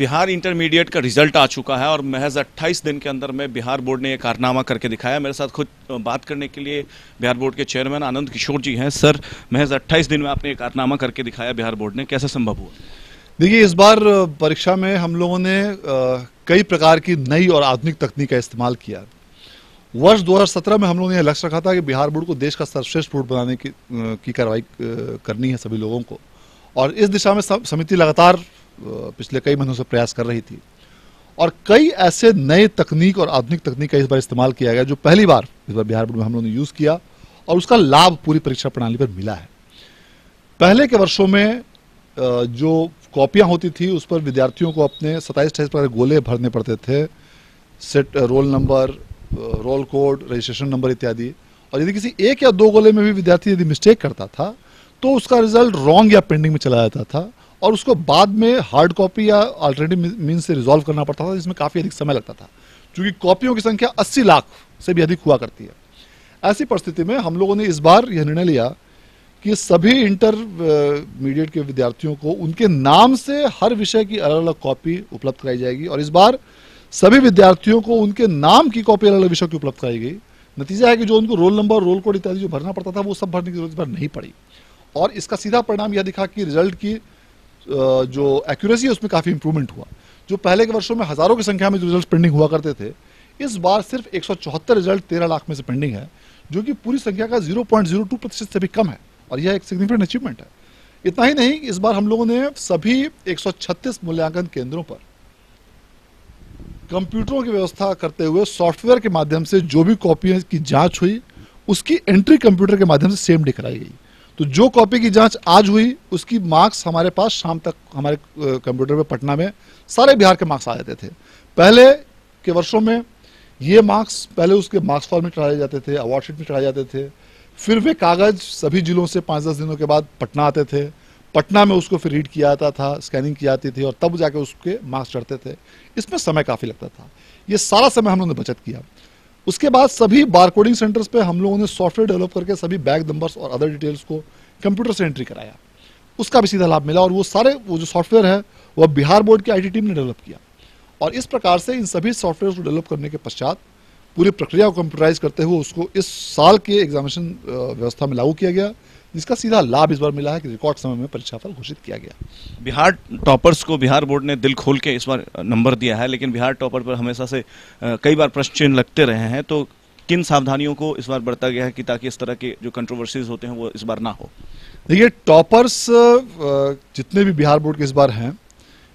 Bihar intermediate का result आ चुका है और महज 28 दिन के अंदर में बिहार बोर्ड ने ये कारनामा करके दिखाया। मेरे साथ खुद बात करने के लिए बिहार बोर्ड के चेयरमैन आनंद किशोर जी हैं। सर, महज 28 दिन में आपने ये कारनामा करके दिखाया बिहार बोर्ड ने, कैसे संभव हुआ? देखिए, इस बार परीक्षा में हम लोगों ने कई प्रकार की नई और आधुनिक तकनीक का इस्तेमाल किया। वर्ष 2017 में हम लोगों ने यह लक्ष्य रखा था कि बिहार बोर्ड को देश का सर्वश्रेष्ठ बोर्ड बनाने की कार्रवाई करनी है सभी लोगों को, और इस दिशा में समिति लगातार पिछले कई महीनों से प्रयास कर रही थी। और कई ऐसे नए तकनीक और आधुनिक तकनीक का इस बार इस्तेमाल किया गया जो पहली बार इस बार बिहार बोर्ड में हम लोगों ने यूज किया, और उसका लाभ पूरी परीक्षा प्रणाली पर मिला है। पहले के वर्षों में जो कॉपियां होती थी उस पर विद्यार्थियों को अपने 27-28 प्रकार के गोले भरने पड़ते थे, set roll number, roll code, registration number इत्यादि। और यदि किसी एक या दो गोले में भी विद्यार्थी यदि मिस्टेक करता था तो उसका रिजल्ट रॉन्ग या पेंडिंग में चला जाता था, और उसको बाद में हार्ड कॉपी या अल्टरनेटिव मीन्स से रिजॉल्व करना पड़ता था, जिसमें काफी अधिक समय लगता था, क्योंकि कॉपियों की संख्या 80 लाख से भी अधिक हुआ करती है। ऐसी परिस्थिति में हम लोगों ने इस बार यह निर्णय लिया कि सभी इंटरमीडिएट के विद्यार्थियों को उनके नाम से हर विषय की अलग अलग कॉपी उपलब्ध कराई जाएगी, और इस बार सभी विद्यार्थियों को उनके नाम की कॉपी अलग अलग विषयों की उपलब्ध कराई गई। नतीजा है कि जो उनको रोल नंबर, रोल कोड इत्यादि जो भरना पड़ता था वो सब भरने की जरूरत इस बार नहीं पड़ी, और इसका सीधा परिणाम यह दिखा कि रिजल्ट की जो एक्यूरेसी है उसमें काफी इंप्रूवमेंट हुआ। जो पहले के वर्षों में हजारों की संख्या में जो रिजल्ट पेंडिंग हुआ करते थे, इस बार सिर्फ 174 रिजल्ट 13 लाख में से पेंडिंग है, जो कि पूरी संख्या का 0.02% से भी कम है, और यह एक सिग्निफिकेंट अचीवमेंट है। इतना ही नहीं, इस बार हम लोगों ने सभी 136 मूल्यांकन केंद्रों पर कंप्यूटरों की व्यवस्था करते हुए सॉफ्टवेयर के माध्यम से जो भी कॉपियों की जांच हुई उसकी एंट्री कंप्यूटर के माध्यम से सेम डे कराई गई। तो जो कॉपी की जांच आज हुई उसकी मार्क्स हमारे पास शाम तक हमारे कंप्यूटर में पटना में सारे बिहार के मार्क्स आ जाते थे। पहले के वर्षों में ये मार्क्स पहले उसके मार्क्स फॉर्म में चढ़ाए जाते थे, अवार्ड शीट में चढ़ाए जाते थे, फिर वे कागज सभी जिलों से 5-10 दिनों के बाद पटना आते थे। पटना में उसको फिर रीड किया जाता था, स्कैनिंग की जाती थी, और तब जाके उसके मार्क्स चढ़ते थे। इसमें समय काफी लगता था, ये सारा समय हम लोगों ने बचत किया। उसके बाद सभी बारकोडिंग सेंटर्स पे हम लोगों ने सॉफ्टवेयर डेवलप करके सभी बैग नंबर्स और अदर डिटेल्स को कंप्यूटर से एंट्री कराया, उसका भी सीधा लाभ मिला। और वो जो सॉफ्टवेयर है वो बिहार बोर्ड की आईटी टीम ने डेवलप किया, और इस प्रकार से इन सभी सॉफ्टवेयर को डेवलप करने के पश्चात पूरी प्रक्रिया को कंप्यूटराइज करते हुए उसको इस साल के एग्जामिनेशन व्यवस्था में लागू किया गया, जिसका सीधा लाभ इस बार मिला है कि रिकॉर्ड समय में परीक्षाफल घोषित किया गया। बिहार टॉपर्स को बिहार बोर्ड ने दिल खोल के इस बार नंबर दिया है, लेकिन बिहार टॉपर पर हमेशा से कई बार प्रश्न चिन्ह लगते रहे हैं। तो किन सावधानियों को इस बार बरता गया है कि ताकि इस तरह के जो कंट्रोवर्सीज होते हैं वो इस बार ना हो? देखिए, टॉपर्स जितने भी बिहार बोर्ड के इस बार हैं,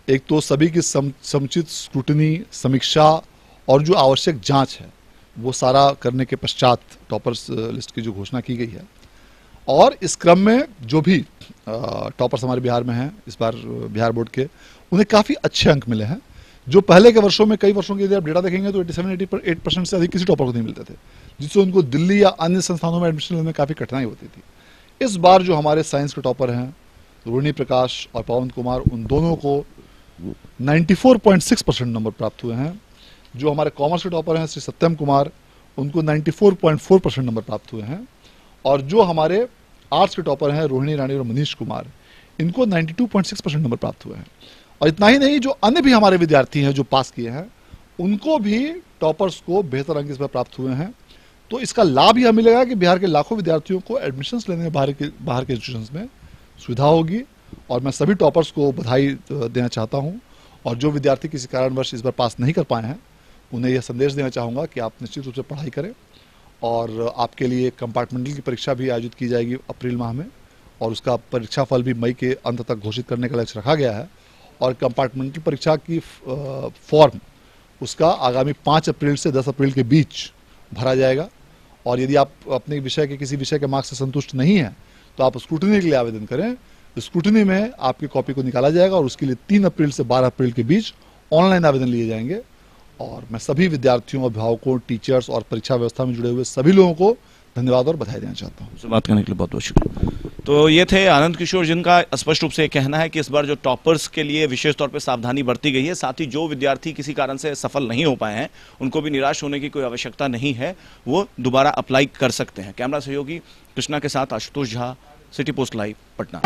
एक तो सभी की समुचित स्क्रूटनी, समीक्षा और जो आवश्यक जांच है वो सारा करने के पश्चात टॉपर्स लिस्ट की जो घोषणा की गई है। और इस क्रम में जो भी टॉपर्स हमारे बिहार में हैं इस बार बिहार बोर्ड के, उन्हें काफ़ी अच्छे अंक मिले हैं। जो पहले के वर्षों में, कई वर्षों के यदि आप डेटा देखेंगे तो 87-88% से अधिक किसी टॉपर को नहीं मिलते थे, जिससे उनको दिल्ली या अन्य संस्थानों में एडमिशन लेने में काफ़ी कठिनाई होती थी। इस बार जो हमारे साइंस के टॉपर हैं रोहिणी प्रकाश और पवन कुमार, उन दोनों को 94.6% नंबर प्राप्त हुए हैं। जो हमारे कॉमर्स के टॉपर हैं श्री सत्यम कुमार, उनको 94.4% नंबर प्राप्त हुए हैं। और जो हमारे आर्ट्स के टॉपर हैं रोहिणी रानी और मनीष कुमार, इनको 92.6% नंबर प्राप्त हुए हैं। और इतना ही नहीं, जो अन्य भी हमारे विद्यार्थी हैं जो पास किए हैं, उनको भी टॉपर्स को बेहतर अंक इस बार प्राप्त हुए हैं। तो इसका लाभ यह मिलेगा कि बिहार के लाखों विद्यार्थियों को एडमिशन्स लेने में बाहर के इंस्टीट्यूशंस में सुविधा होगी। और मैं सभी टॉपर्स को बधाई देना चाहता हूँ, और जो विद्यार्थी किसी कारणवश इस बार पास नहीं कर पाए हैं उन्हें यह संदेश देना चाहूँगा कि आप निश्चित रूप से पढ़ाई करें, और आपके लिए कंपार्टमेंटल की परीक्षा भी आयोजित की जाएगी अप्रैल माह में, और उसका परीक्षा फल भी मई के अंत तक घोषित करने का लक्ष्य रखा गया है। और कंपार्टमेंटल परीक्षा की फॉर्म उसका आगामी 5 अप्रैल से 10 अप्रैल के बीच भरा जाएगा। और यदि आप अपने विषय के किसी विषय के मार्क्स से संतुष्ट नहीं हैं तो आप स्क्रूटनी के लिए आवेदन करें। स्क्रूटनी में आपकी कॉपी को निकाला जाएगा, और उसके लिए 3 अप्रैल से 12 अप्रैल के बीच ऑनलाइन आवेदन लिए जाएंगे। और मैं सभी विद्यार्थियों, अभिभावकों, टीचर्स और परीक्षा व्यवस्था में जुड़े हुए सभी लोगों को धन्यवाद और बधाई देना चाहता हूँ। बात करने के लिए बहुत बहुत शुक्रिया। तो ये थे आनंद किशोर, जिनका स्पष्ट रूप से कहना है कि इस बार जो टॉपर्स के लिए विशेष तौर पर सावधानी बरती गई है। साथ ही जो विद्यार्थी किसी कारण से सफल नहीं हो पाए हैं उनको भी निराश होने की कोई आवश्यकता नहीं है, वो दोबारा अप्लाई कर सकते हैं। कैमरा सहयोगी कृष्णा के साथ Ashutosh Jha, city post live, Patna.